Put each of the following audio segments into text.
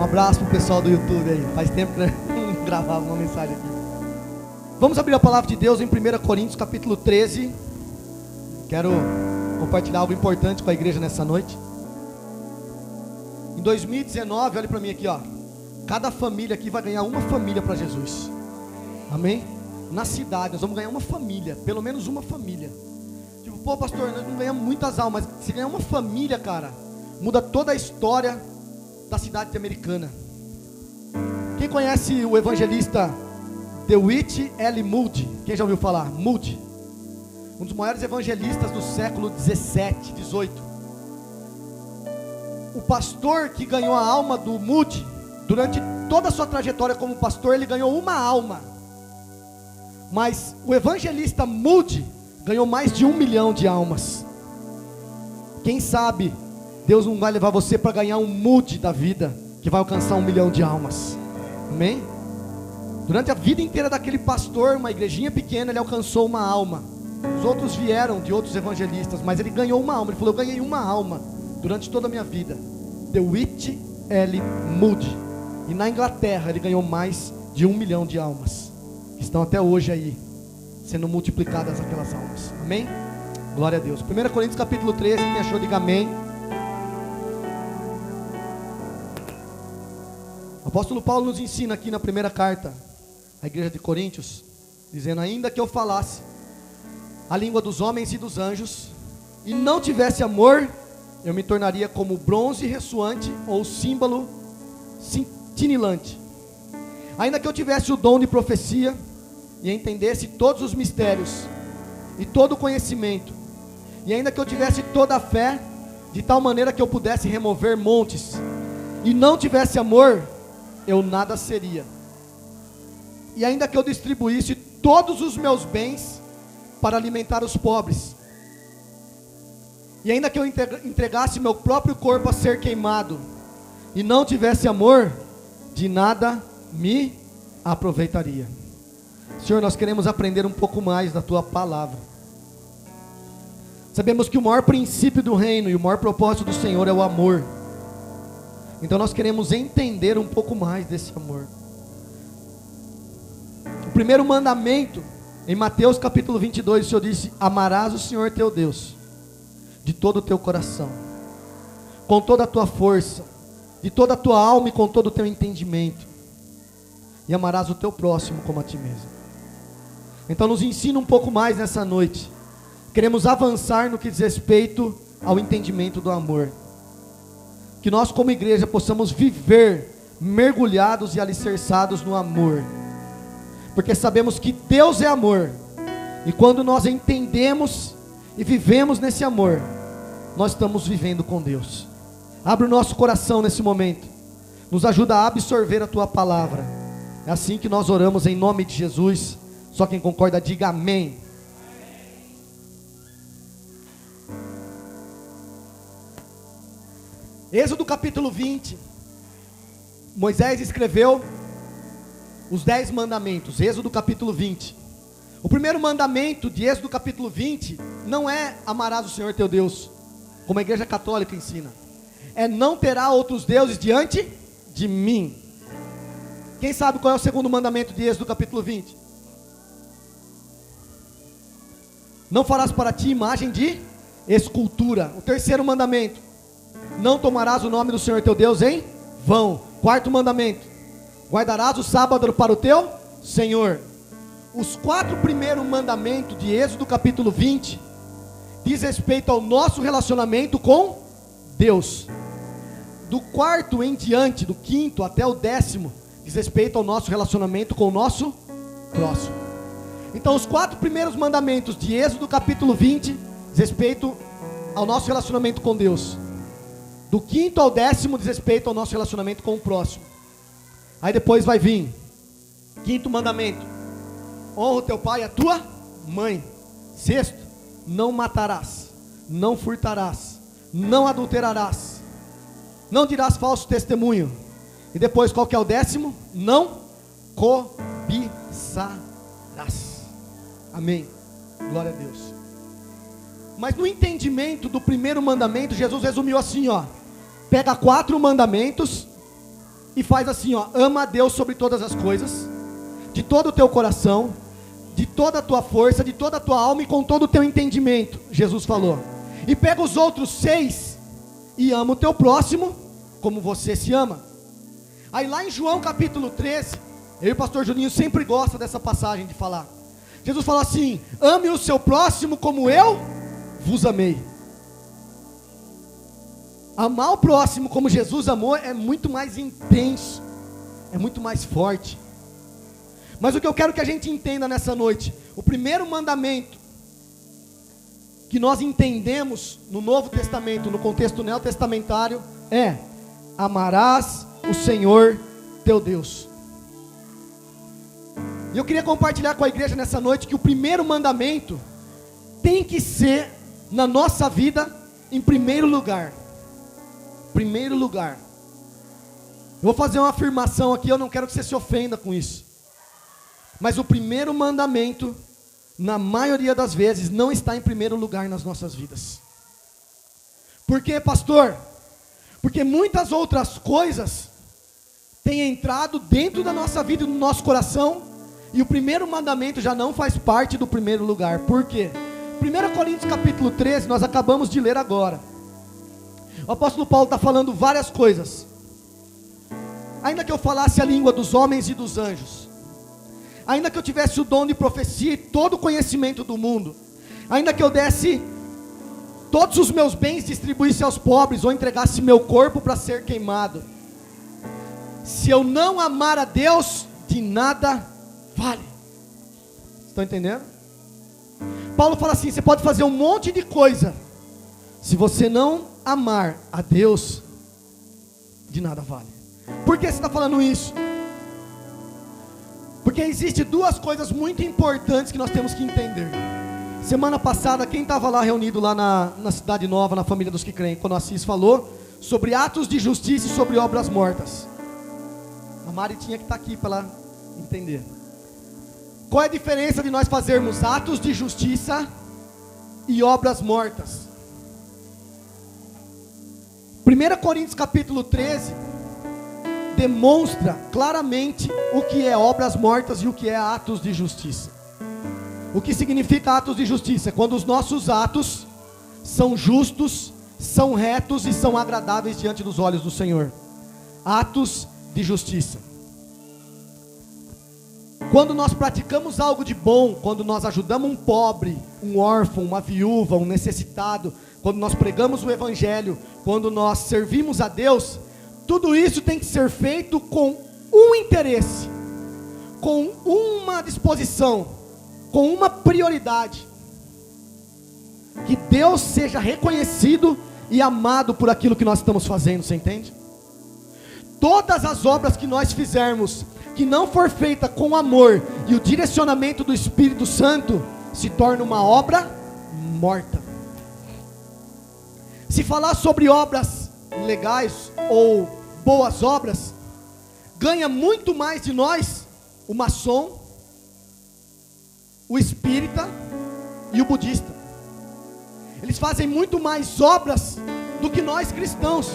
abraço pro pessoal do YouTube aí. Faz tempo que eu não gravava uma mensagem aqui. Vamos abrir a palavra de Deus em 1 Coríntios capítulo 13. Quero compartilhar algo importante com a igreja nessa noite. Em 2019, olha para mim aqui, ó. Cada família aqui vai ganhar uma família para Jesus. Amém? Na cidade nós vamos ganhar uma família, pelo menos uma família. Tipo, pô pastor, nós não ganhamos muitas almas, mas se ganhar uma família, cara, muda toda a história da cidade de Americana. Quem conhece o evangelista DeWitt L. Moody? Quem já ouviu falar? Moody, um dos maiores evangelistas do século 17, 18. O pastor que ganhou a alma do Moody, durante toda a sua trajetória como pastor, ele ganhou uma alma. Mas o evangelista Moody ganhou mais de 1 milhão de almas. Quem sabe Deus não vai levar você para ganhar um Moody da vida, que vai alcançar 1 milhão de almas. Amém? Durante a vida inteira daquele pastor, uma igrejinha pequena, ele alcançou uma alma. Os outros vieram de outros evangelistas, mas ele ganhou uma alma. Ele falou: eu ganhei uma alma durante toda a minha vida. DeWitt L. Moody. E na Inglaterra ele ganhou mais de 1 milhão de almas, que estão até hoje aí sendo multiplicadas aquelas almas. Amém? Glória a Deus. 1 Coríntios capítulo 13, quem achou, diga amém. O apóstolo Paulo nos ensina aqui na primeira carta à igreja de Coríntios, dizendo: ainda que eu falasse a língua dos homens e dos anjos, e não tivesse amor, eu me tornaria como bronze ressoante ou símbolo cintilante. Ainda que eu tivesse o dom de profecia, e entendesse todos os mistérios, e todo o conhecimento, e ainda que eu tivesse toda a fé, de tal maneira que eu pudesse remover montes, e não tivesse amor, eu nada seria. E ainda que eu distribuísse todos os meus bens para alimentar os pobres, e ainda que eu entregasse meu próprio corpo a ser queimado, e não tivesse amor, de nada me aproveitaria. Senhor, nós queremos aprender um pouco mais da Tua palavra. Sabemos que o maior princípio do reino e o maior propósito do Senhor é o amor. Então nós queremos entender um pouco mais desse amor. O primeiro mandamento, em Mateus capítulo 22, o Senhor disse: amarás o Senhor teu Deus de todo o teu coração, com toda a tua força, de toda a tua alma e com todo o teu entendimento, e amarás o teu próximo como a ti mesmo. Então nos ensina um pouco mais nessa noite. Queremos avançar no que diz respeito ao entendimento do amor. Que nós como igreja possamos viver mergulhados e alicerçados no amor, porque sabemos que Deus é amor, e quando nós entendemos e vivemos nesse amor, nós estamos vivendo com Deus. Abre o nosso coração nesse momento, nos ajuda a absorver a Tua palavra. É assim que nós oramos em nome de Jesus. Só quem concorda diga amém. Êxodo capítulo 20. Moisés escreveu os 10 mandamentos. Êxodo capítulo 20. O primeiro mandamento de Êxodo capítulo 20 não é amarás o Senhor teu Deus, como a igreja católica ensina. É não terá outros deuses diante de mim. Quem sabe qual é o segundo mandamento de Êxodo capítulo 20? Não farás para ti imagem de escultura. O terceiro mandamento: não tomarás o nome do Senhor teu Deus em vão. Quarto mandamento: guardarás o sábado para o teu Senhor. Os 4 primeiros mandamentos de Êxodo capítulo 20 diz respeito ao nosso relacionamento com Deus. Do 4º em diante, do 5º até o 10º, diz respeito ao nosso relacionamento com o nosso próximo. Então os 4 primeiros mandamentos de Êxodo capítulo 20 diz respeito ao nosso relacionamento com Deus. Do 5º ao 10º diz respeito ao nosso relacionamento com o próximo. Aí depois vai vir 5º mandamento: honra o teu pai e a tua mãe. 6º, não matarás, não furtarás, não adulterarás, não dirás falso testemunho. E depois qual que é o 10º? Não cobiçarás. Amém, glória a Deus. Mas no entendimento do primeiro mandamento, Jesus resumiu assim, ó: pega 4 mandamentos e faz assim, ó: ama a Deus sobre todas as coisas, de todo o teu coração, de toda a tua força, de toda a tua alma e com todo o teu entendimento, Jesus falou. E pega os outros 6 e ama o teu próximo como você se ama. Aí lá em João capítulo 13, eu e o pastor Juninho sempre gosta dessa passagem de falar. Jesus fala assim: ame o seu próximo como eu vos amei. Amar o próximo como Jesus amou é muito mais intenso, é muito mais forte. Mas o que eu quero que a gente entenda nessa noite, o primeiro mandamento que nós entendemos no Novo Testamento, no contexto neotestamentário, é: amarás o Senhor teu Deus. E eu queria compartilhar com a igreja nessa noite que o primeiro mandamento tem que ser na nossa vida em primeiro lugar. Primeiro lugar. Eu vou fazer uma afirmação aqui, eu não quero que você se ofenda com isso. Mas o primeiro mandamento, na maioria das vezes, não está em primeiro lugar nas nossas vidas. Por quê, pastor? Porque muitas outras coisas têm entrado dentro da nossa vida e do nosso coração, e o primeiro mandamento já não faz parte do primeiro lugar. Por quê? 1 Coríntios capítulo 13, nós acabamos de ler agora. O apóstolo Paulo está falando várias coisas. Ainda que eu falasse a língua dos homens e dos anjos, ainda que eu tivesse o dom de profecia e todo o conhecimento do mundo, ainda que eu desse todos os meus bens, distribuísse aos pobres, ou entregasse meu corpo para ser queimado, se eu não amar a Deus, de nada vale. Estão entendendo? Paulo fala assim: você pode fazer um monte de coisa, se você não amar a Deus, de nada vale. Por que você está falando isso? Porque existem duas coisas muito importantes que nós temos que entender. Semana passada, quem estava lá reunido lá na Cidade Nova, na Família dos que Creem, quando o Assis falou sobre atos de justiça e sobre obras mortas. A Mari tinha que estar aqui para ela entender. Qual é a diferença de nós fazermos atos de justiça e obras mortas? 1 Coríntios capítulo 13 demonstra claramente o que é obras mortas e o que é atos de justiça. O que significa atos de justiça? Quando os nossos atos são justos, são retos e são agradáveis diante dos olhos do Senhor. Atos de justiça. Quando nós praticamos algo de bom, quando nós ajudamos um pobre, um órfão, uma viúva, um necessitado, quando nós pregamos o Evangelho, quando nós servimos a Deus, tudo isso tem que ser feito com um interesse, com uma disposição, com uma prioridade: que Deus seja reconhecido e amado por aquilo que nós estamos fazendo, você entende? Todas as obras que nós fizermos, que não for feita com amor e o direcionamento do Espírito Santo, se torna uma obra morta. Se falar sobre obras legais ou boas obras, ganha muito mais de nós o maçom, o espírita e o budista. Eles fazem muito mais obras do que nós cristãos.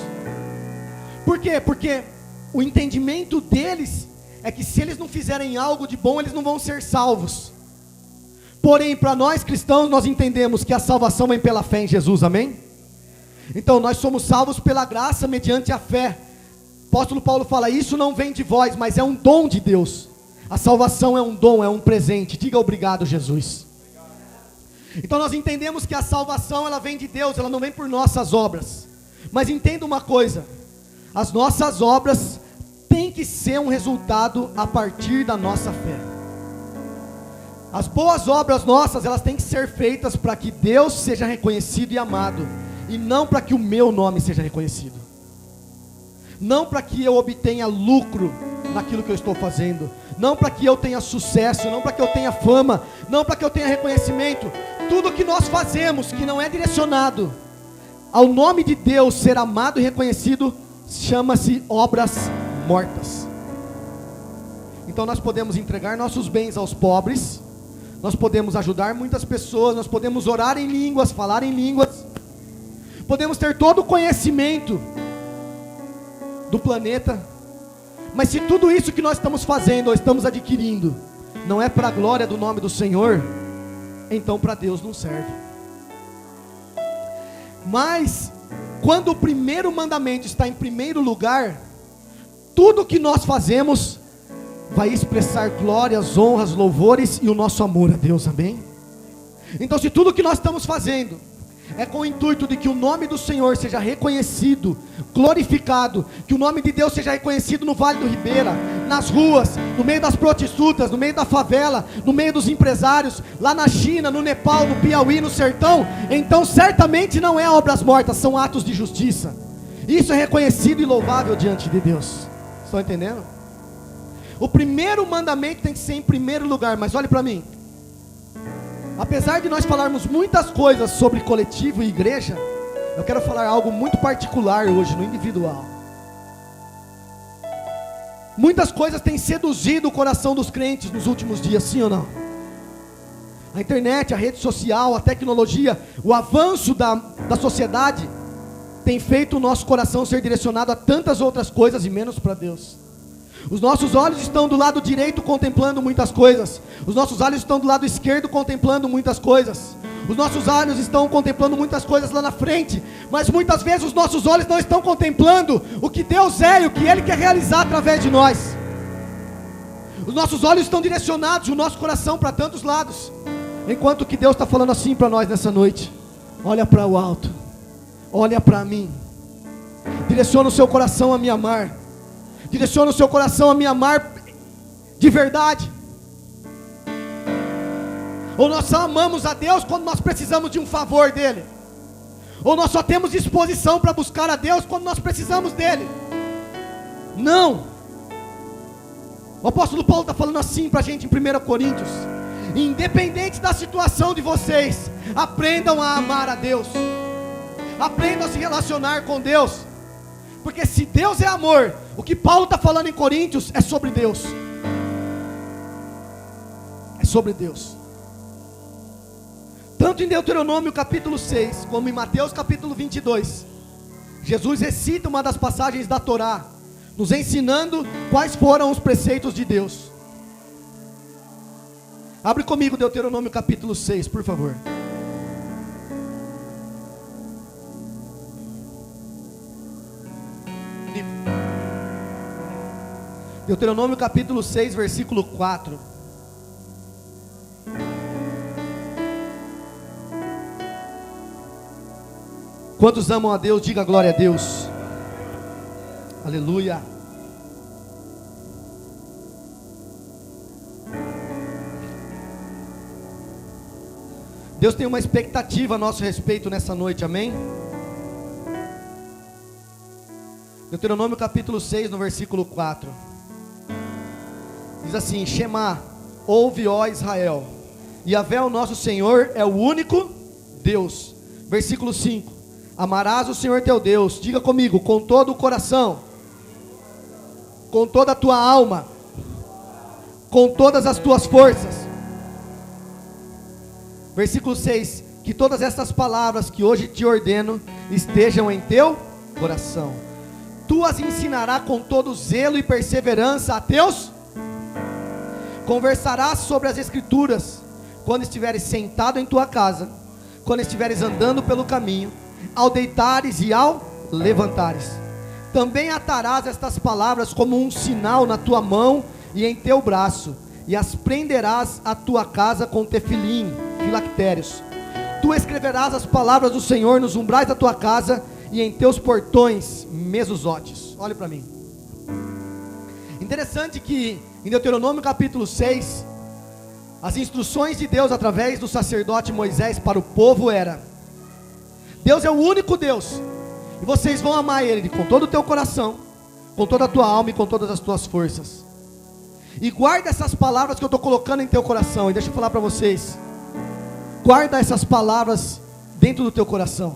Por quê? Porque o entendimento deles é que se eles não fizerem algo de bom, eles não vão ser salvos. Porém, para nós cristãos, nós entendemos que a salvação vem pela fé em Jesus, amém? Então nós somos salvos pela graça mediante a fé. O apóstolo Paulo fala: isso não vem de vós, mas é um dom de Deus. A salvação é um dom, é um presente. Diga obrigado, Jesus. Então nós entendemos que a salvação, ela vem de Deus, ela não vem por nossas obras. Mas entenda uma coisa: as nossas obras têm que ser um resultado a partir da nossa fé. As boas obras nossas, elas têm que ser feitas para que Deus seja reconhecido e amado, e não para que o meu nome seja reconhecido, não para que eu obtenha lucro naquilo que eu estou fazendo, não para que eu tenha sucesso, não para que eu tenha fama, não para que eu tenha reconhecimento. Tudo que nós fazemos que não é direcionado ao nome de Deus ser amado e reconhecido, chama-se obras mortas. Então nós podemos entregar nossos bens aos pobres, nós podemos ajudar muitas pessoas, nós podemos orar em línguas, falar em línguas, podemos ter todo o conhecimento do planeta, Mas se tudo isso que nós estamos fazendo ou estamos adquirindo não é para a glória do nome do Senhor, então para Deus não serve. Mas quando o primeiro mandamento está em primeiro lugar, tudo que nós fazemos vai expressar glórias, honras, louvores e o nosso amor a Deus, amém? Então se tudo que nós estamos fazendo é com o intuito de que o nome do Senhor seja reconhecido, glorificado, que o nome de Deus seja reconhecido no Vale do Ribeira, nas ruas, no meio das prostitutas, no meio da favela, no meio dos empresários, lá na China, no Nepal, no Piauí, no sertão, então certamente não é obras mortas, são atos de justiça. Isso é reconhecido e louvável diante de Deus. Estão entendendo? O primeiro mandamento tem que ser em primeiro lugar. Mas olhe para mim, apesar de nós falarmos muitas coisas sobre coletivo e igreja, eu quero falar algo muito particular hoje, no individual. Muitas coisas têm seduzido o coração dos crentes nos últimos dias, sim ou não? A internet, a rede social, a tecnologia, o avanço da sociedade tem feito o nosso coração ser direcionado a tantas outras coisas e menos para Deus. Os nossos olhos estão do lado direito contemplando muitas coisas. Os nossos olhos estão do lado esquerdo contemplando muitas coisas. Os nossos olhos estão contemplando muitas coisas lá na frente. Mas muitas vezes os nossos olhos não estão contemplando o que Deus é e o que Ele quer realizar através de nós. Os nossos olhos estão direcionados, o nosso coração para tantos lados. Enquanto que Deus está falando assim para nós nessa noite: olha para o alto, olha para mim. Direciona o seu coração a me amar. Direciona o seu coração a me amar de verdade. Ou nós só amamos a Deus quando nós precisamos de um favor dEle, ou nós só temos disposição para buscar a Deus quando nós precisamos dEle. Não. O apóstolo Paulo está falando assim para a gente em 1 Coríntios: independente da situação de vocês, aprendam a amar a Deus, aprendam a se relacionar com Deus. Porque se Deus é amor, o que Paulo está falando em Coríntios é sobre Deus. É sobre Deus. Tanto em Deuteronômio capítulo 6, como em Mateus capítulo 22, Jesus recita uma das passagens da Torá, nos ensinando quais foram os preceitos de Deus. Abre comigo Deuteronômio capítulo 6, por favor. Deuteronômio capítulo 6, versículo 4. Quantos amam a Deus, diga glória a Deus. Aleluia. Deus tem uma expectativa a nosso respeito nessa noite, amém? Deuteronômio capítulo 6, no versículo 4. Diz assim: Shema, ouve, ó Israel, Yahvé, o nosso Senhor, é o único Deus. Versículo 5: amarás o Senhor teu Deus, diga comigo, com todo o coração, com toda a tua alma, com todas as tuas forças. Versículo 6: que todas essas palavras que hoje te ordeno estejam em teu coração. Tu as ensinarás com todo zelo e perseverança a teus. Conversarás sobre as escrituras quando estiveres sentado em tua casa, quando estiveres andando pelo caminho, ao deitares e ao levantares. Também atarás estas palavras como um sinal na tua mão e em teu braço, e as prenderás à tua casa com tefilim, filactérios. Tu escreverás as palavras do Senhor nos umbrais da tua casa e em teus portões mesuzotes. Olhe para mim. Interessante que em Deuteronômio capítulo 6, as instruções de Deus através do sacerdote Moisés para o povo era: Deus é o único Deus, e vocês vão amar Ele com todo o teu coração, com toda a tua alma e com todas as tuas forças. E guarda essas palavras que eu estou colocando em teu coração. E deixa eu falar para vocês, guarda essas palavras dentro do teu coração,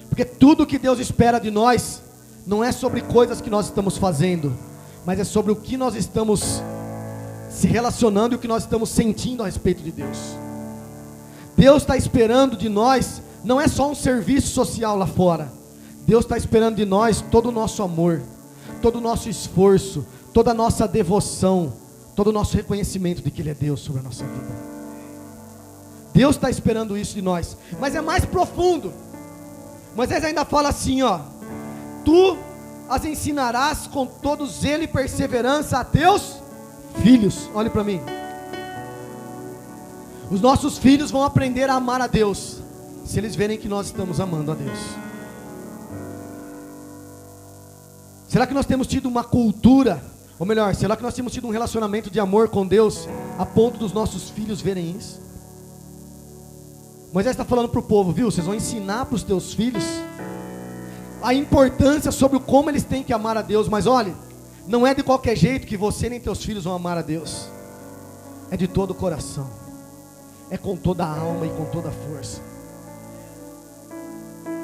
porque tudo que Deus espera de nós não é sobre coisas que nós estamos fazendo, mas é sobre o que nós estamos se relacionando e o que nós estamos sentindo a respeito de Deus. Deus está esperando de nós, não é só um serviço social lá fora. Deus está esperando de nós todo o nosso amor, todo o nosso esforço, toda a nossa devoção, todo o nosso reconhecimento de que Ele é Deus sobre a nossa vida. Deus está esperando isso de nós, mas é mais profundo. Moisés ainda fala assim, ó: tu as ensinarás com todo zelo e perseverança a teus filhos. Olhe para mim. Os nossos filhos vão aprender a amar a Deus se eles verem que nós estamos amando a Deus. Será que nós temos tido uma cultura, ou melhor, será que nós temos tido um relacionamento de amor com Deus a ponto dos nossos filhos verem isso? Moisés está falando para o povo, viu? Vocês vão ensinar para os teus filhos a importância sobre como eles têm que amar a Deus. Mas olha, não é de qualquer jeito que você nem teus filhos vão amar a Deus. É de todo o coração, é com toda a alma e com toda a força.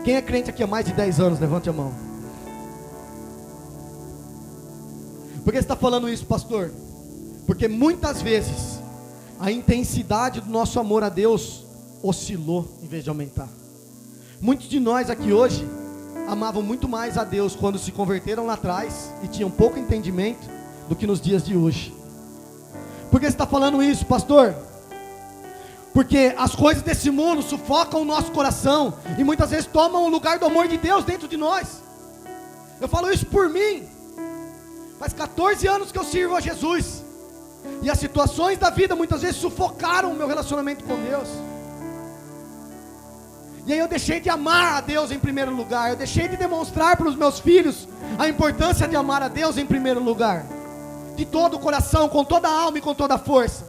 Quem é crente aqui há mais de 10 anos, levante a mão. Por que você está falando isso, pastor? Porque muitas vezes a intensidade do nosso amor a Deus oscilou em vez de aumentar. Muitos de nós aqui hoje amavam muito mais a Deus quando se converteram lá atrás e tinham pouco entendimento do que nos dias de hoje. Por que você está falando isso, pastor? Porque as coisas desse mundo sufocam o nosso coração e muitas vezes tomam o lugar do amor de Deus dentro de nós. Eu falo isso por mim. Faz 14 anos que eu sirvo a Jesus, e as situações da vida muitas vezes sufocaram o meu relacionamento com Deus. E aí eu deixei de amar a Deus em primeiro lugar. Eu deixei de demonstrar para os meus filhos a importância de amar a Deus em primeiro lugar, de todo o coração, com toda a alma e com toda a força.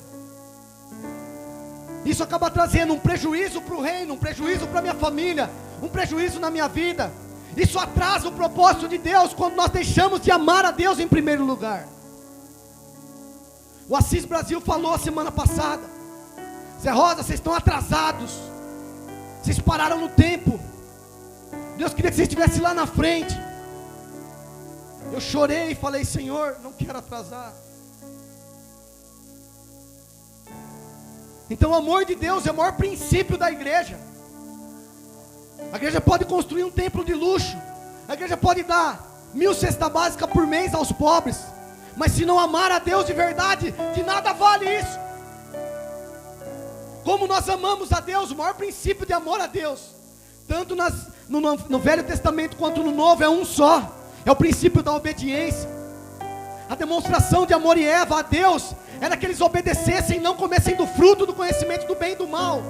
Isso acaba trazendo um prejuízo para o reino, um prejuízo para a minha família, um prejuízo na minha vida. Isso atrasa o propósito de Deus quando nós deixamos de amar a Deus em primeiro lugar. O Assis Brasil falou semana passada: Zé Rosa, vocês estão atrasados, vocês pararam no tempo. Deus queria que vocês estivessem lá na frente. Eu chorei e falei: Senhor, não quero atrasar. Então o amor de Deus é o maior princípio da igreja. A igreja pode construir um templo de luxo, a igreja pode dar 1000 cestas básicas por mês aos pobres, mas se não amar a Deus de verdade, de nada vale isso. Como nós amamos a Deus, o maior princípio de amor a Deus, tanto no Velho Testamento quanto no Novo, é um só: é o princípio da obediência. A demonstração de amor e Eva a Deus era que eles obedecessem e não comessem do fruto do conhecimento do bem e do mal.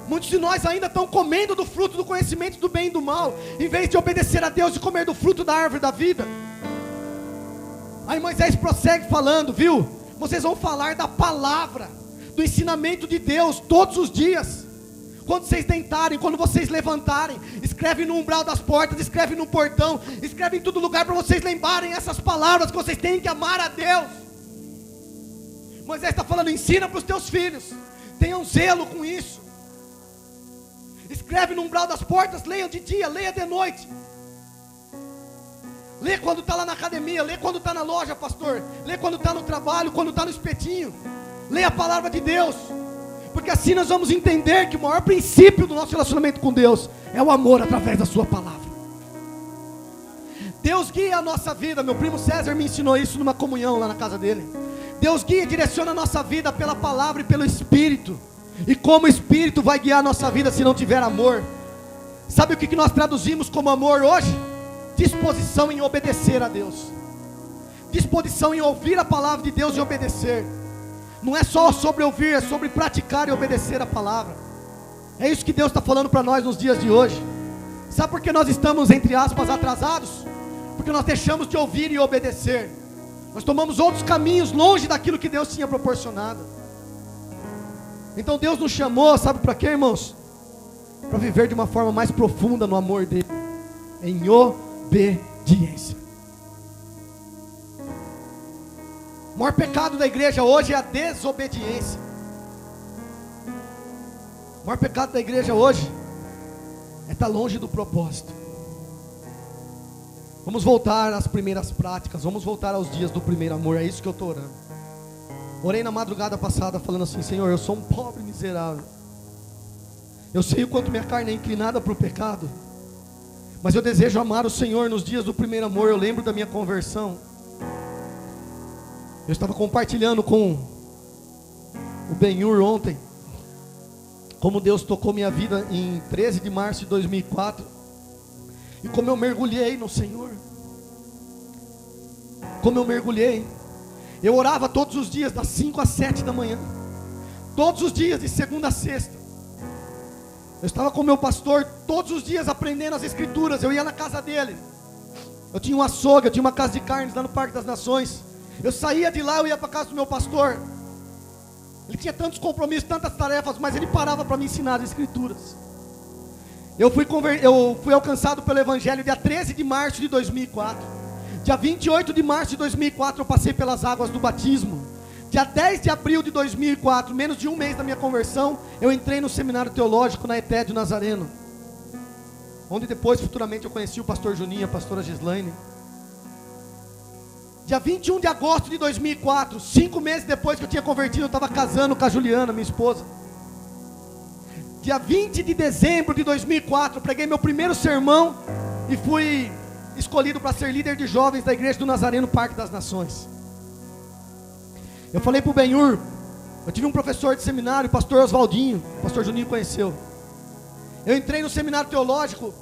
Muitos de nós ainda estão comendo do fruto do conhecimento do bem e do mal, em vez de obedecer a Deus e comer do fruto da árvore da vida. Aí Moisés prossegue falando, viu? Vocês vão falar da palavra, do ensinamento de Deus todos os dias. Quando vocês deitarem, quando vocês levantarem, escreve no umbral das portas, escreve no portão, escreve em todo lugar para vocês lembrarem essas palavras, que vocês têm que amar a Deus. Moisés está falando: ensina para os teus filhos, tenham zelo com isso. Escreve no umbral das portas, leia de dia, leia de noite. Lê quando está lá na academia, lê quando está na loja, pastor. Lê quando está no trabalho, quando está no espetinho. Lê a palavra de Deus, porque assim nós vamos entender que o maior princípio do nosso relacionamento com Deus é o amor através da sua palavra. Deus guia a nossa vida. Meu primo César me ensinou isso numa comunhão lá na casa dele. Deus guia e direciona a nossa vida pela palavra e pelo Espírito. E como o Espírito vai guiar a nossa vida se não tiver amor? Sabe o que nós traduzimos como amor hoje? Disposição em obedecer a Deus, disposição em ouvir a palavra de Deus e obedecer. Não é só sobre ouvir, é sobre praticar e obedecer a palavra. É isso que Deus está falando para nós nos dias de hoje. Sabe por que nós estamos, entre aspas, atrasados? Porque nós deixamos de ouvir e obedecer. Nós tomamos outros caminhos longe daquilo que Deus tinha proporcionado. Então Deus nos chamou, sabe para quê, irmãos? Para viver de uma forma mais profunda no amor dele, em obediência. O maior pecado da igreja hoje é a desobediência. O maior pecado da igreja hoje é estar longe do propósito. Vamos voltar às primeiras práticas, vamos voltar aos dias do primeiro amor. É isso que eu estou orando. Orei na madrugada passada falando assim: Senhor, eu sou um pobre miserável. Eu sei o quanto minha carne é inclinada para o pecado, Mas eu desejo amar o Senhor nos dias do primeiro amor. Eu lembro da minha conversão. Eu estava compartilhando com o Benhur ontem como Deus tocou minha vida em 13 de março de 2004. E como eu mergulhei no Senhor. Como eu mergulhei. Eu orava todos os dias, das 5 às 7 da manhã. Todos os dias, de segunda a sexta. Eu estava com o meu pastor todos os dias aprendendo as escrituras. Eu ia na casa dele. Eu tinha um açougue, eu tinha uma casa de carnes lá no Parque das Nações. Eu saía de lá, eu ia para a casa do meu pastor. Ele tinha tantos compromissos, tantas tarefas, mas ele parava para me ensinar as escrituras. Eu fui alcançado pelo Evangelho dia 13 de março de 2004. Dia 28 de março de 2004 eu passei pelas águas do batismo. Dia 10 de abril de 2004, menos de um mês da minha conversão, eu entrei no seminário teológico na Etédio Nazareno, onde depois futuramente eu conheci o pastor Juninho, a pastora Gislaine. Dia 21 de agosto de 2004, 5 meses depois que eu tinha convertido, eu estava casando com a Juliana, minha esposa. Dia 20 de dezembro de 2004, eu preguei meu primeiro sermão e fui escolhido para ser líder de jovens da igreja do Nazareno Parque das Nações. Eu falei para o Benhur, eu tive um professor de seminário, o pastor Oswaldinho, o pastor Juninho conheceu. Eu entrei no seminário teológico,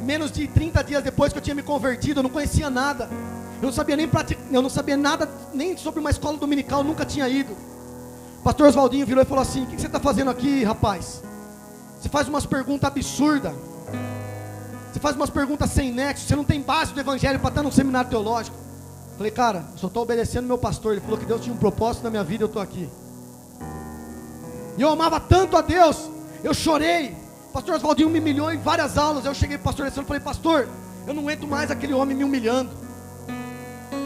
menos de 30 dias depois que eu tinha me convertido, eu não conhecia nada. Eu não sabia nada nem sobre uma escola dominical, nunca tinha ido. O pastor Oswaldinho virou e falou assim: o que você está fazendo aqui, rapaz? Você faz umas perguntas absurdas. Você faz umas perguntas sem nexo. Você não tem base do evangelho para estar num seminário teológico. Eu falei: cara, eu só estou obedecendo meu pastor. Ele falou que Deus tinha um propósito na minha vida, eu estou aqui. E eu amava tanto a Deus, eu chorei. O pastor Oswaldinho me humilhou em várias aulas. Eu cheguei para o pastor e falei: pastor, eu não aguento mais aquele homem me humilhando.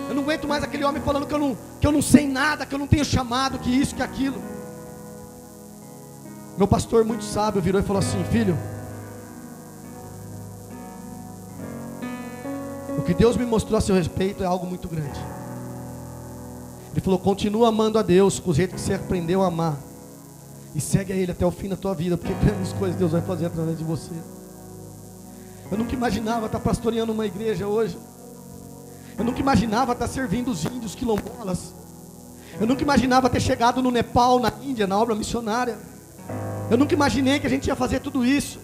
Eu não aguento mais aquele homem falando que eu não sei nada, que eu não tenho chamado, que isso, que aquilo. Meu pastor muito sábio virou e falou assim: filho, o que Deus me mostrou a seu respeito é algo muito grande. Ele falou: continua amando a Deus com o jeito que você aprendeu a amar, e segue a Ele até o fim da tua vida, porque grandes coisas Deus vai fazer através de você. Eu nunca imaginava estar pastoreando uma igreja hoje. Eu nunca imaginava estar servindo os índios quilombolas. Eu nunca imaginava ter chegado no Nepal, na Índia, na obra missionária. Eu nunca imaginei que a gente ia fazer tudo isso.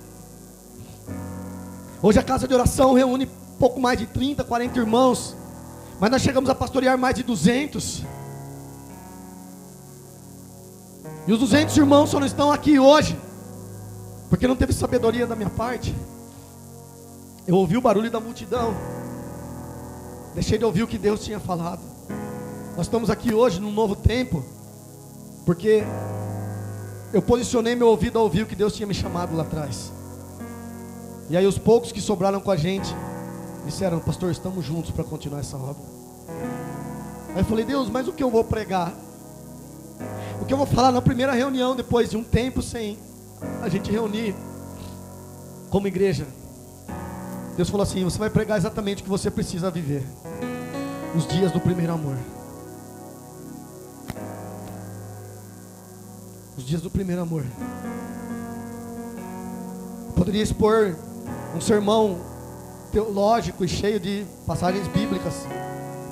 Hoje a casa de oração reúne pouco mais de 30, 40 irmãos. Mas nós chegamos a pastorear mais de 200. E os 200 irmãos só não estão aqui hoje porque não teve sabedoria da minha parte. Eu ouvi o barulho da multidão, deixei de ouvir o que Deus tinha falado. Nós estamos aqui hoje num novo tempo porque eu posicionei meu ouvido a ouvir o que Deus tinha me chamado lá atrás. E aí os poucos que sobraram com a gente disseram: pastor, estamos juntos para continuar essa obra. Aí eu falei: Deus, mas o que eu vou pregar? O que eu vou falar na primeira reunião, depois de um tempo sem a gente reunir como igreja? Deus falou assim: você vai pregar exatamente o que você precisa viver, os dias do primeiro amor. Os dias do primeiro amor. Poderia expor um sermão teológico e cheio de passagens bíblicas,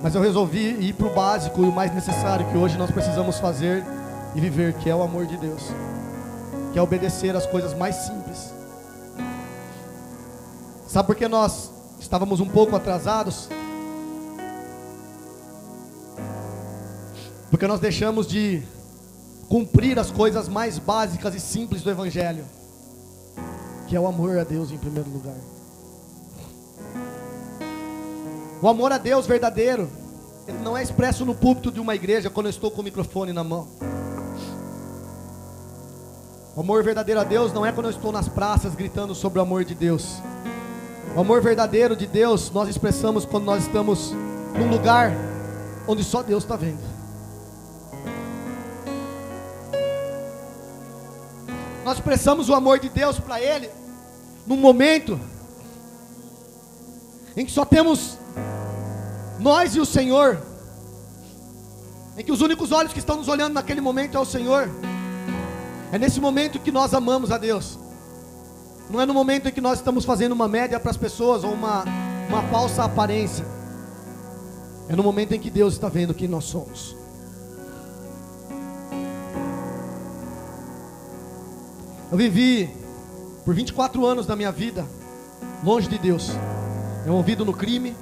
mas eu resolvi ir para o básico e o mais necessário que hoje nós precisamos fazer e viver, que é o amor de Deus, que é obedecer às coisas mais simples. Sabe por que nós estávamos um pouco atrasados? Porque nós deixamos de cumprir as coisas mais básicas e simples do evangelho, que é o amor a Deus em primeiro lugar. O amor a Deus verdadeiro, ele não é expresso no púlpito de uma igreja quando eu estou com o microfone na mão. O amor verdadeiro a Deus não é quando eu estou nas praças gritando sobre o amor de Deus. O amor verdadeiro de Deus nós expressamos quando nós estamos num lugar onde só Deus está vendo. Nós expressamos o amor de Deus para Ele num momento em que só temos nós e o Senhor, em que os únicos olhos que estão nos olhando naquele momento é o Senhor. É nesse momento que nós amamos a Deus. Não é no momento em que nós estamos fazendo uma média para as pessoas ou uma falsa aparência. É no momento em que Deus está vendo quem nós somos. Eu vivi por 24 anos da minha vida longe de Deus, envolvido no crime,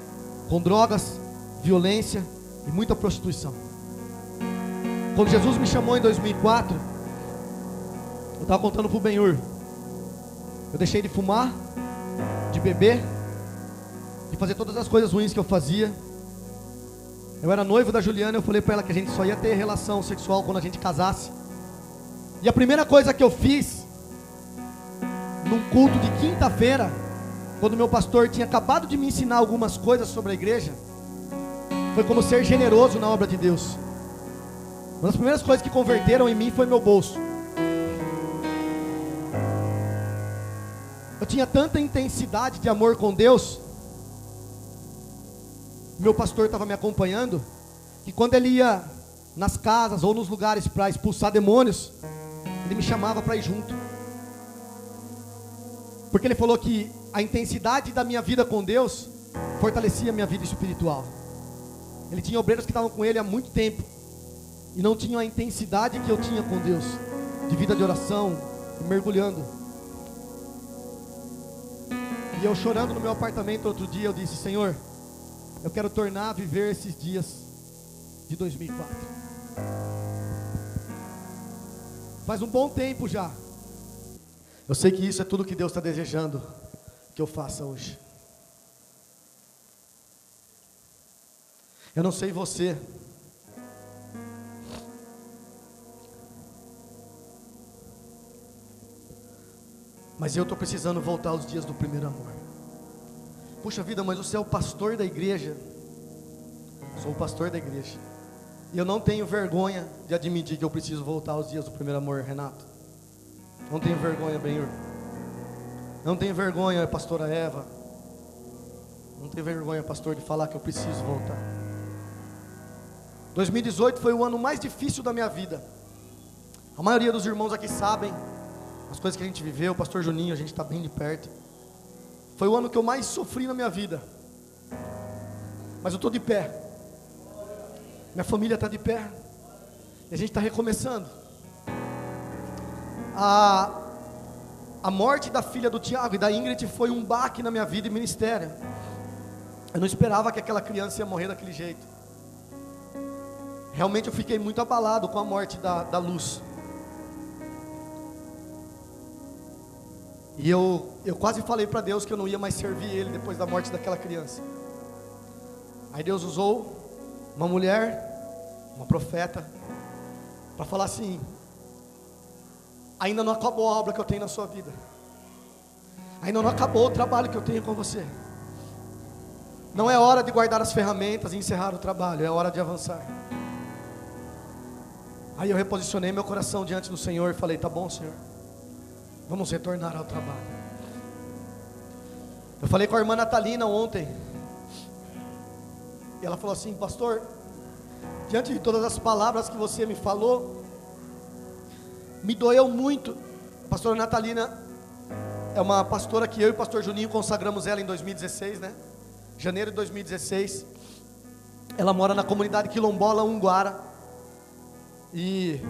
com drogas, violência e muita prostituição. Quando Jesus me chamou em 2004, eu estava contando para o Benhur, eu deixei de fumar, de beber, de fazer todas as coisas ruins que eu fazia. Eu era noivo da Juliana, eu falei para ela que a gente só ia ter relação sexual quando a gente casasse. E a primeira coisa que eu fiz, num culto de quinta-feira, quando meu pastor tinha acabado de me ensinar algumas coisas sobre a igreja, foi como ser generoso na obra de Deus. Uma das primeiras coisas que converteram em mim foi meu bolso. Eu tinha tanta intensidade de amor com Deus, meu pastor estava me acompanhando, que quando ele ia nas casas ou nos lugares para expulsar demônios, ele me chamava para ir junto. Porque ele falou que a intensidade da minha vida com Deus fortalecia a minha vida espiritual. Ele tinha obreiros que estavam com ele há muito tempo e não tinham a intensidade que eu tinha com Deus, de vida de oração, mergulhando. E eu chorando no meu apartamento outro dia, eu disse: Senhor, eu quero tornar a viver esses dias de 2004. Faz um bom tempo já. Eu sei que isso é tudo que Deus está desejando que eu faça hoje. Eu não sei você, mas eu estou precisando voltar aos dias do primeiro amor. Puxa vida, mas você é o pastor da igreja. Sou o pastor da igreja. E eu não tenho vergonha de admitir que eu preciso voltar aos dias do primeiro amor, Renato. Não tenho vergonha, Benhur. Não tenho vergonha, pastora Eva. Não tenho vergonha, pastor, de falar que eu preciso voltar. 2018 foi o ano mais difícil da minha vida. A maioria dos irmãos aqui sabem as coisas que a gente viveu. O pastor Juninho, a gente está bem de perto. Foi o ano que eu mais sofri na minha vida. Mas eu estou de pé. Minha família está de pé. E a gente está recomeçando. A morte da filha do Tiago e da Ingrid foi um baque na minha vida e ministério. Eu não esperava que aquela criança ia morrer daquele jeito. Realmente eu fiquei muito abalado com a morte da Luz. E eu quase falei para Deus que eu não ia mais servir Ele depois da morte daquela criança. Aí Deus usou uma mulher, uma profeta, para falar assim: ainda não acabou a obra que eu tenho na sua vida. Ainda não acabou o trabalho que eu tenho com você. Não é hora de guardar as ferramentas e encerrar o trabalho, é hora de avançar. Aí eu reposicionei meu coração diante do Senhor e falei: tá bom, Senhor, vamos retornar ao trabalho. Eu falei com a irmã Natalina ontem, e ela falou assim: pastor, diante de todas as palavras que você me falou, me doeu muito. A pastora Natalina é uma pastora que eu e o pastor Juninho consagramos ela em 2016, né? Janeiro de 2016. Ela mora na comunidade quilombola Unguara. E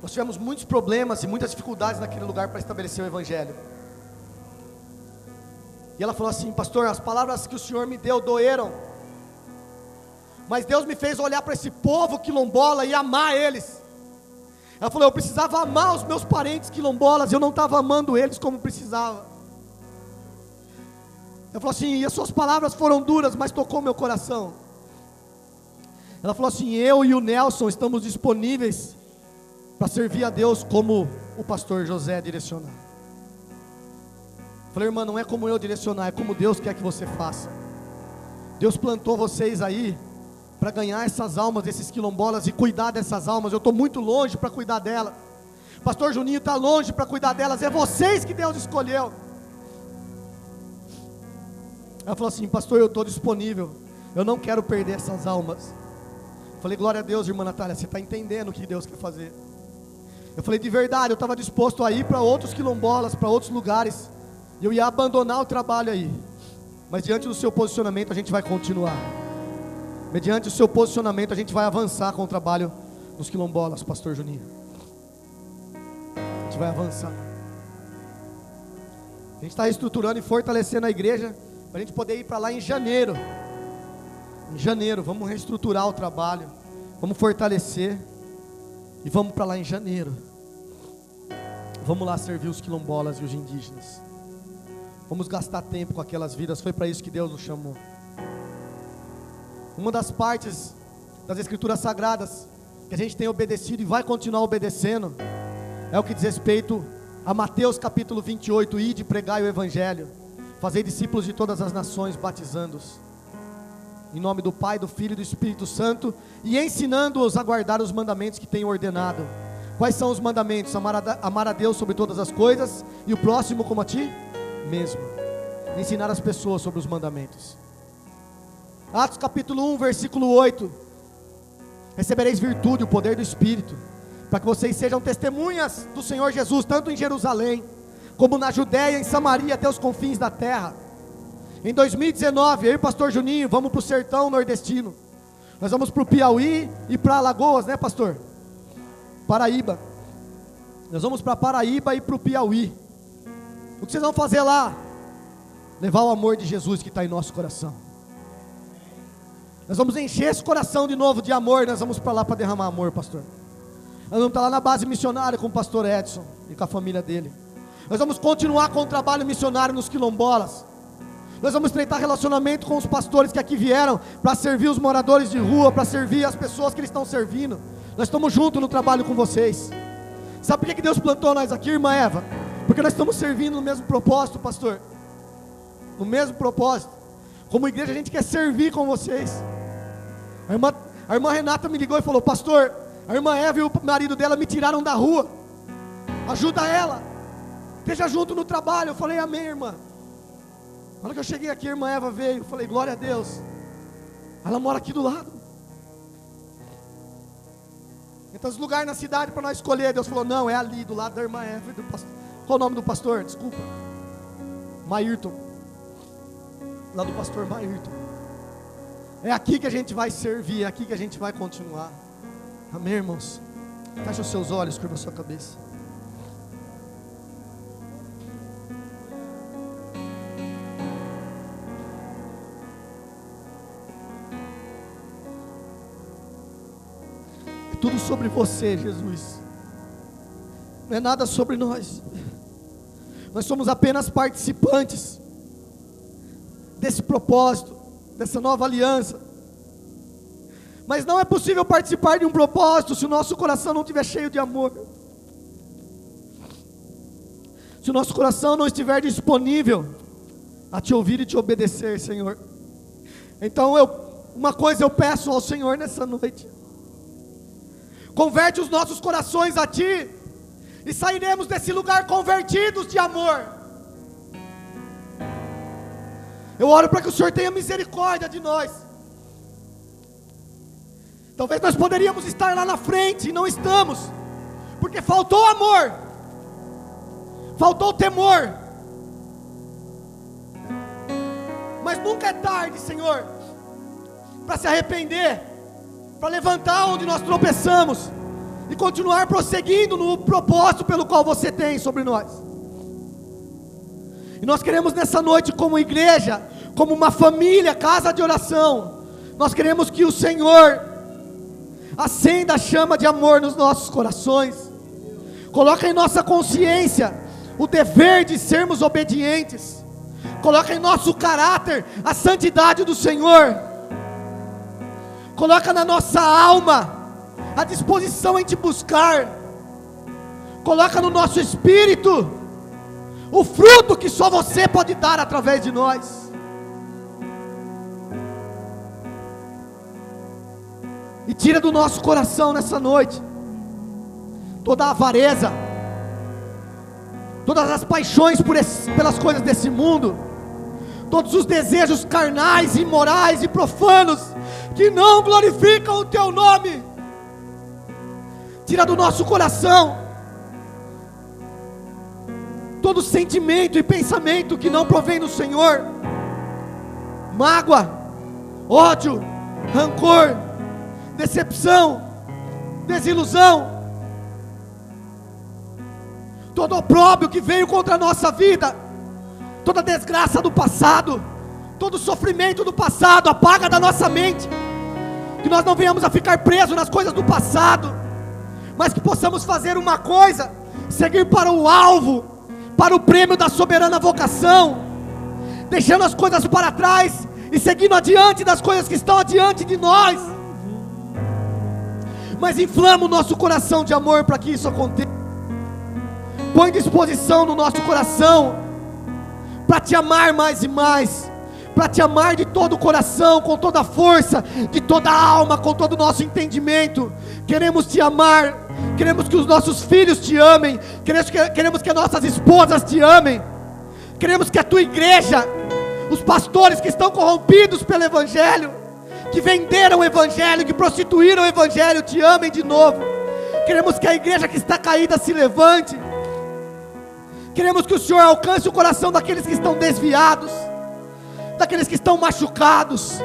nós tivemos muitos problemas e muitas dificuldades naquele lugar para estabelecer o evangelho. E ela falou assim: pastor, as palavras que o senhor me deu doeram, mas Deus me fez olhar para esse povo quilombola e amar eles. Ela falou: eu precisava amar os meus parentes quilombolas, eu não estava amando eles como precisava. Ela falou assim: e as suas palavras foram duras, mas tocou meu coração. Ela falou assim: eu e o Nelson estamos disponíveis para servir a Deus como o pastor José direcionar. Eu falei: irmã, não é como eu direcionar, é como Deus quer que você faça. Deus plantou vocês aí para ganhar essas almas desses quilombolas e cuidar dessas almas. Eu estou muito longe para cuidar delas. Pastor Juninho está longe para cuidar delas. É vocês que Deus escolheu. Ela falou assim: pastor, eu estou disponível, eu não quero perder essas almas. Eu falei: glória a Deus, irmã Natália, você está entendendo o que Deus quer fazer. Eu falei, de verdade, eu estava disposto a ir para outros quilombolas, para outros lugares. E eu ia abandonar o trabalho aí. Mas diante do seu posicionamento a gente vai continuar. Mediante o seu posicionamento a gente vai avançar com o trabalho dos quilombolas, pastor Juninho. A gente vai avançar. A gente está reestruturando e fortalecendo a igreja para a gente poder ir para lá em janeiro. Em janeiro, vamos reestruturar o trabalho, vamos fortalecer e vamos para lá em janeiro. Vamos lá servir os quilombolas e os indígenas. Vamos gastar tempo com aquelas vidas, foi para isso que Deus nos chamou. Uma das partes das escrituras sagradas que a gente tem obedecido e vai continuar obedecendo é o que diz respeito a Mateus capítulo 28, ide, pregai o evangelho, fazei discípulos de todas as nações, batizando-os em nome do Pai, do Filho e do Espírito Santo, e ensinando-os a guardar os mandamentos que tenho ordenado. Quais são os mandamentos? Amar a Deus sobre todas as coisas, e o próximo como a ti mesmo. Ensinar as pessoas sobre os mandamentos. Atos capítulo 1, versículo 8. Recebereis virtude, o poder do Espírito, para que vocês sejam testemunhas do Senhor Jesus, tanto em Jerusalém, como na Judéia, em Samaria, até os confins da terra. Em 2019, eu e o pastor Juninho vamos para o sertão nordestino. Nós vamos para o Piauí e para Alagoas, né, pastor? Paraíba. Nós vamos para Paraíba e para o Piauí. O que vocês vão fazer lá? Levar o amor de Jesus que está em nosso coração. Nós vamos encher esse coração de novo de amor. Nós vamos para lá para derramar amor, pastor. Nós vamos estar lá na base missionária com o pastor Edson e com a família dele. Nós vamos continuar com o trabalho missionário nos quilombolas. Nós vamos estreitar relacionamento com os pastores que aqui vieram para servir os moradores de rua, para servir as pessoas que eles estão servindo. Nós estamos juntos no trabalho com vocês. Sabe por que Deus plantou nós aqui, irmã Eva? Porque nós estamos servindo no mesmo propósito, pastor. No mesmo propósito. Como igreja a gente quer servir com vocês. A irmã Renata me ligou e falou, pastor, a irmã Eva e o marido dela me tiraram da rua. Ajuda ela. Esteja junto no trabalho. Eu falei, amém, irmã. Na hora que eu cheguei aqui, a irmã Eva veio, eu falei, glória a Deus. Ela mora aqui do lado. Tem tantos lugares na cidade para nós escolher. Deus falou, não, é ali, do lado da irmã Eva e do pastor. Qual o nome do pastor? Desculpa. Maírton. Lá do pastor Maírton. É aqui que a gente vai servir, é aqui que a gente vai continuar. Amém, irmãos? Feche os seus olhos, curva a sua cabeça. Tudo sobre você, Jesus. Não é nada sobre nós. Nós somos apenas participantes desse propósito, dessa nova aliança. Mas não é possível participar de um propósito se o nosso coração não estiver cheio de amor. Se o nosso coração não estiver disponível a te ouvir e te obedecer, Senhor. Então uma coisa eu peço ao Senhor nessa noite. Converte os nossos corações a Ti, e sairemos desse lugar convertidos de amor. Eu oro para que o Senhor tenha misericórdia de nós. Talvez nós poderíamos estar lá na frente e não estamos, porque faltou amor, faltou temor. Mas nunca é tarde, Senhor, para se arrepender, para levantar onde nós tropeçamos e continuar prosseguindo no propósito pelo qual você tem sobre nós. E nós queremos nessa noite, como igreja, como uma família, casa de oração, nós queremos que o Senhor acenda a chama de amor nos nossos corações, coloca em nossa consciência o dever de sermos obedientes, coloca em nosso caráter a santidade do Senhor, coloca na nossa alma a disposição em te buscar, coloca no nosso espírito o fruto que só você pode dar através de nós. E tira do nosso coração nessa noite toda a avareza, todas as paixões pelas coisas desse mundo, todos os desejos carnais, imorais e profanos que não glorificam o Teu nome. Tira do nosso coração todo sentimento e pensamento que não provém do Senhor, mágoa, ódio, rancor, decepção, desilusão, todo opróbrio que veio contra a nossa vida, toda desgraça do passado, todo sofrimento do passado, apaga da nossa mente, que nós não venhamos a ficar presos nas coisas do passado, mas que possamos fazer uma coisa, seguir para o alvo, para o prêmio da soberana vocação, deixando as coisas para trás e seguindo adiante das coisas que estão adiante de nós. Mas inflama o nosso coração de amor para que isso aconteça. Põe disposição no nosso coração para te amar mais e mais, para te amar de todo o coração, com toda a força, de toda a alma, com todo o nosso entendimento. Queremos te amar, queremos que os nossos filhos te amem, queremos que as nossas esposas te amem, queremos que a tua igreja, os pastores que estão corrompidos pelo Evangelho, que venderam o Evangelho, que prostituíram o Evangelho, te amem de novo. Queremos que a igreja que está caída se levante. Queremos que o Senhor alcance o coração daqueles que estão desviados, daqueles que estão machucados.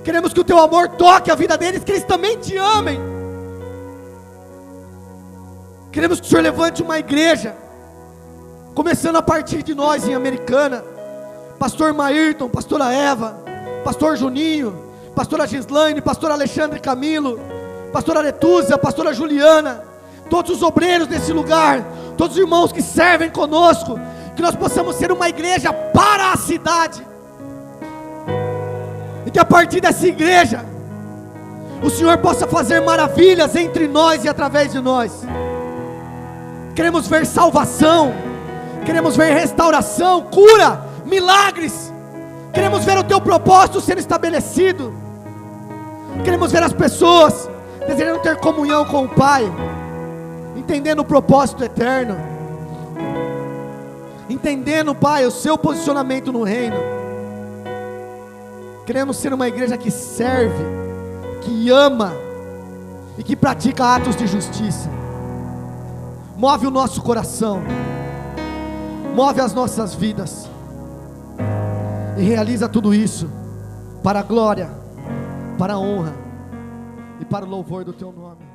Queremos que o teu amor toque a vida deles, que eles também te amem. Queremos que o Senhor levante uma igreja, começando a partir de nós em Americana. Pastor Maírton, pastora Eva, pastor Juninho, pastora Gislaine, pastor Alexandre Camilo, pastora Letúzia, pastora Juliana, todos os obreiros desse lugar, todos os irmãos que servem conosco, que nós possamos ser uma igreja para a cidade, e que a partir dessa igreja, o Senhor possa fazer maravilhas entre nós e através de nós. Queremos ver salvação, queremos ver restauração, cura, milagres, queremos ver o teu propósito sendo estabelecido, queremos ver as pessoas desejando ter comunhão com o Pai, entendendo o propósito eterno, entendendo, Pai, o seu posicionamento no reino. Queremos ser uma igreja que serve, que ama e que pratica atos de justiça. Move o nosso coração, move as nossas vidas e realiza tudo isso para a glória, para a honra e para o louvor do teu nome.